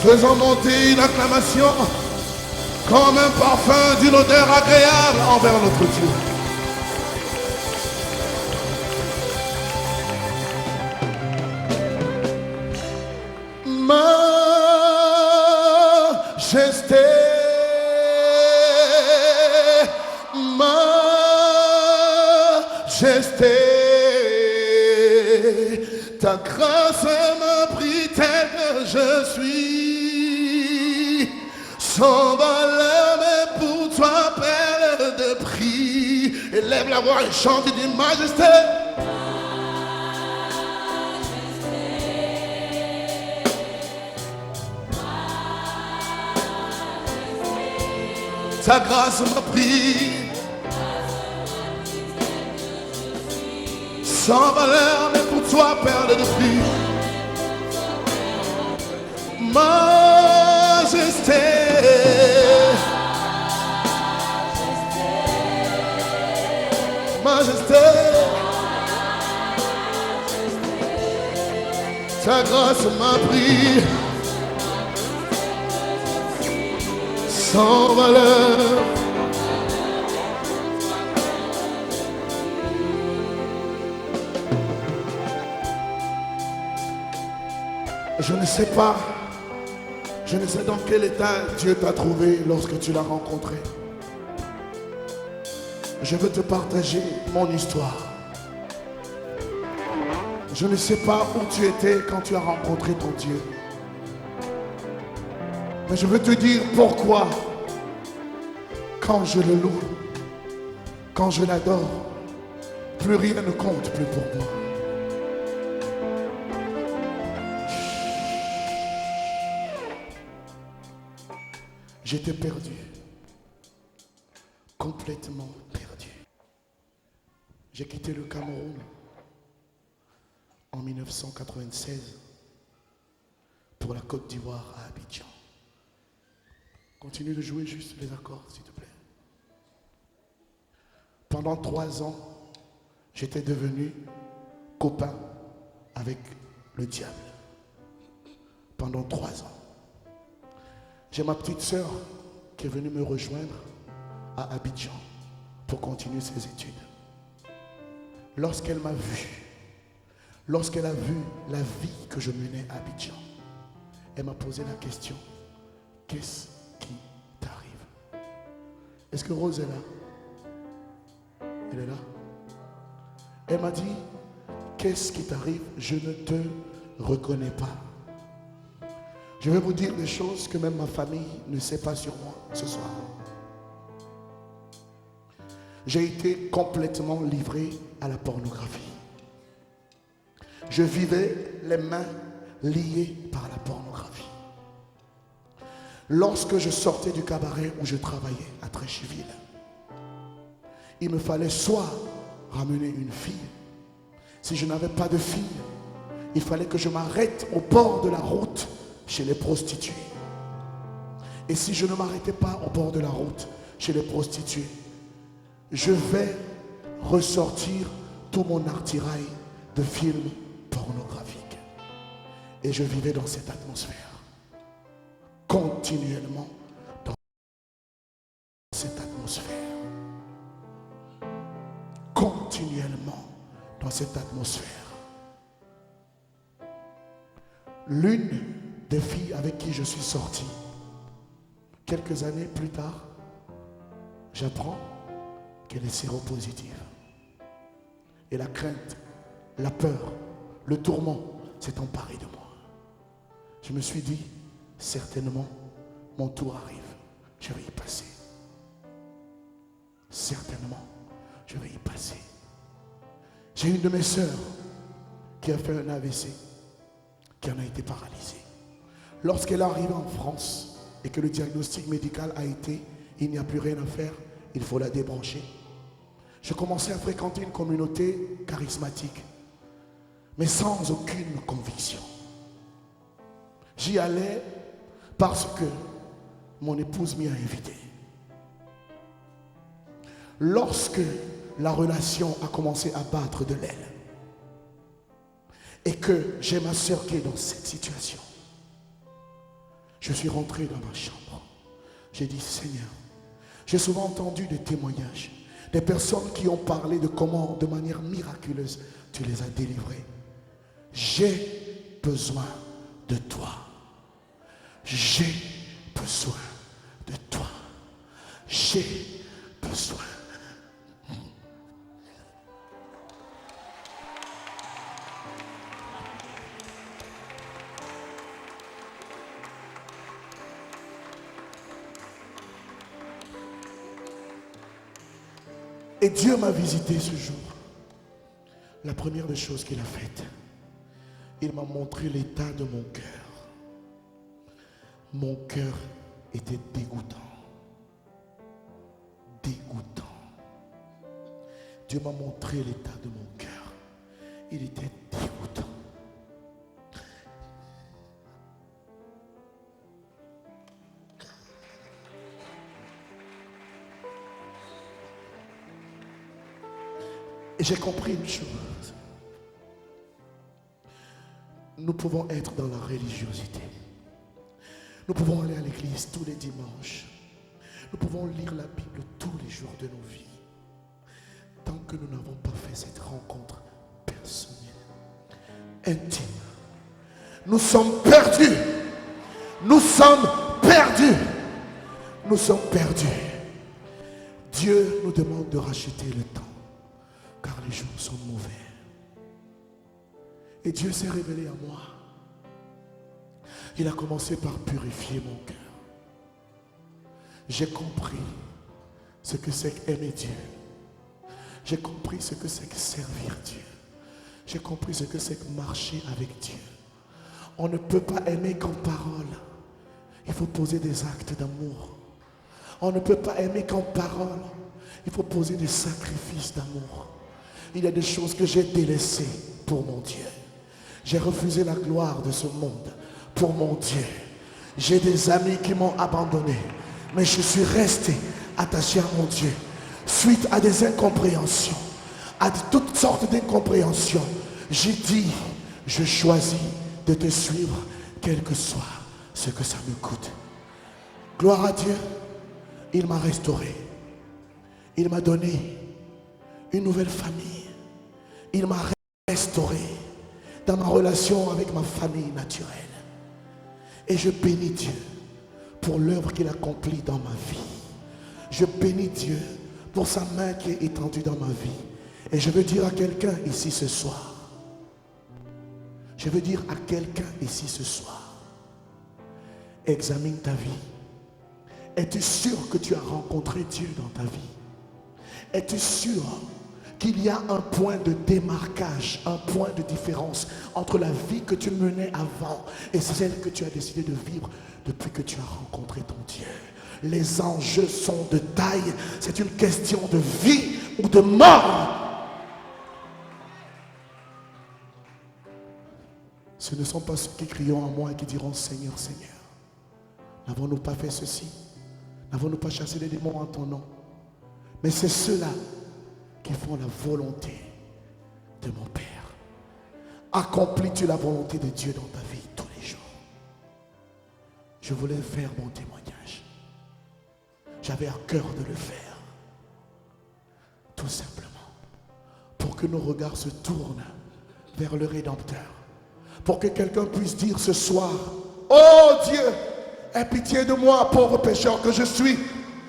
Faisons monter une acclamation comme un parfum d'une odeur agréable envers notre Dieu. Majesté, majesté, ta grâce m'a pris tel que je suis, sans valeur, mais pour toi, perle de prix. Élève la voix et chante et dis majesté. Ta grâce m'a pris, sans valeur, mais pour toi, perle de prix. Majesté, majesté, ta grâce m'a pris, sans valeur. Je ne sais pas, je ne sais dans quel état Dieu t'a trouvé lorsque tu l'as rencontré. Je veux te partager mon histoire. Je ne sais pas où tu étais quand tu as rencontré ton Dieu. Mais je veux te dire pourquoi, quand je le loue, quand je l'adore, plus rien ne compte plus pour moi. J'étais perdu, complètement perdu. J'ai quitté le Cameroun en 1996 pour la Côte d'Ivoire à Abidjan. Continue de jouer juste les accords, s'il te plaît. Pendant 3 ans, j'étais devenu copain avec le diable. Pendant 3 ans. J'ai ma petite sœur qui est venue me rejoindre à Abidjan pour continuer ses études. Lorsqu'elle m'a vu, lorsqu'elle a vu la vie que je menais à Abidjan, elle m'a posé la question, qu'est-ce qui t'arrive? Est-ce que Rose est là? Elle est là? Elle m'a dit, qu'est-ce qui t'arrive? Je ne te reconnais pas. Je vais vous dire des choses que même ma famille ne sait pas sur moi ce soir. J'ai été complètement livré à la pornographie. Je vivais les mains liées par la pornographie. Lorsque je sortais du cabaret où je travaillais à Trécheville, il me fallait soit ramener une fille. Si je n'avais pas de fille, il fallait que je m'arrête au bord de la route chez les prostituées. Et si je ne m'arrêtais pas au bord de la route chez les prostituées, je vais ressortir tout mon attirail de films pornographiques. Et je vivais dans cette atmosphère, continuellement dans cette atmosphère, continuellement dans cette atmosphère. L'une des filles avec qui je suis sorti, quelques années plus tard, j'apprends qu'elle est séropositive. Et la crainte, la peur, le tourment s'est emparé de moi. Je me suis dit, certainement, mon tour arrive, je vais y passer. Certainement, je vais y passer. J'ai une de mes sœurs qui a fait un AVC, qui en a été paralysée. Lorsqu'elle est arrivée en France et que le diagnostic médical a été, il n'y a plus rien à faire, il faut la débrancher. Je commençais à fréquenter une communauté charismatique, mais sans aucune conviction. J'y allais parce que mon épouse m'y a invité. Lorsque la relation a commencé à battre de l'aile et que j'ai ma sœur qui est dans cette situation, Je suis rentré dans ma chambre. J'ai dit, Seigneur, j'ai souvent entendu des témoignages, des personnes qui ont parlé de comment, de manière miraculeuse, tu les as délivrés. J'ai besoin de toi. J'ai besoin de toi. J'ai besoin. Et Dieu m'a visité ce jour. La première des choses qu'il a faites, il m'a montré l'état de mon cœur. Mon cœur était dégoûtant. Dégoûtant. Dieu m'a montré l'état de mon cœur. Il était dégoûtant. Et j'ai compris une chose. Nous pouvons être dans la religiosité. Nous pouvons aller à l'église tous les dimanches. Nous pouvons lire la Bible tous les jours de nos vies. Tant que nous n'avons pas fait cette rencontre personnelle, intime, nous sommes perdus. Nous sommes perdus. Nous sommes perdus. Dieu nous demande de racheter le temps, car les jours sont mauvais. Et Dieu s'est révélé à moi. Il a commencé par purifier mon cœur. J'ai compris ce que c'est qu'aimer Dieu. J'ai compris ce que c'est que servir Dieu. J'ai compris ce que c'est que marcher avec Dieu. On ne peut pas aimer qu'en parole. Il faut poser des actes d'amour. On ne peut pas aimer qu'en parole. Il faut poser des sacrifices d'amour. Il y a des choses que j'ai délaissées pour mon Dieu. J'ai refusé la gloire de ce monde pour mon Dieu. J'ai des amis qui m'ont abandonné, mais je suis resté attaché à mon Dieu. Suite à des incompréhensions, à toutes sortes d'incompréhensions, j'ai dit, je choisis de te suivre, quel que soit ce que ça me coûte. Gloire à Dieu, il m'a restauré. Il m'a donné une nouvelle famille. Il m'a restauré dans ma relation avec ma famille naturelle. Et je bénis Dieu pour l'œuvre qu'il accomplit dans ma vie. Je bénis Dieu pour sa main qui est étendue dans ma vie. Et je veux dire à quelqu'un ici ce soir, je veux dire à quelqu'un ici ce soir, examine ta vie. Es-tu sûr que tu as rencontré Dieu dans ta vie? Es-tu sûr qu'il y a un point de démarquage, un point de différence entre la vie que tu menais avant et celle que tu as décidé de vivre depuis que tu as rencontré ton Dieu? Les enjeux sont de taille. C'est une question de vie ou de mort. Ce ne sont pas ceux qui crieront à moi et qui diront Seigneur, Seigneur, n'avons-nous pas fait ceci? N'avons-nous pas chassé les démons en ton nom? Mais c'est ceux-là qui font la volonté de mon Père. Accomplis-tu la volonté de Dieu dans ta vie tous les jours? Je voulais faire mon témoignage. J'avais à cœur de le faire. Tout simplement. Pour que nos regards se tournent vers le Rédempteur. Pour que quelqu'un puisse dire ce soir, oh Dieu, aie pitié de moi, pauvre pécheur que je suis.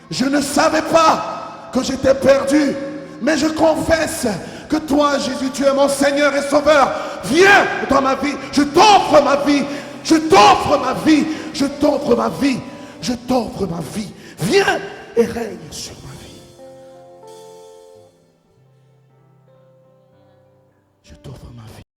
Je ne savais pas que j'étais perdu. Mais je confesse que toi, Jésus, tu es mon Seigneur et Sauveur. Viens dans ma vie. Je t'offre ma vie. Je t'offre ma vie. Je t'offre ma vie. Je t'offre ma vie. Viens et règne sur moi.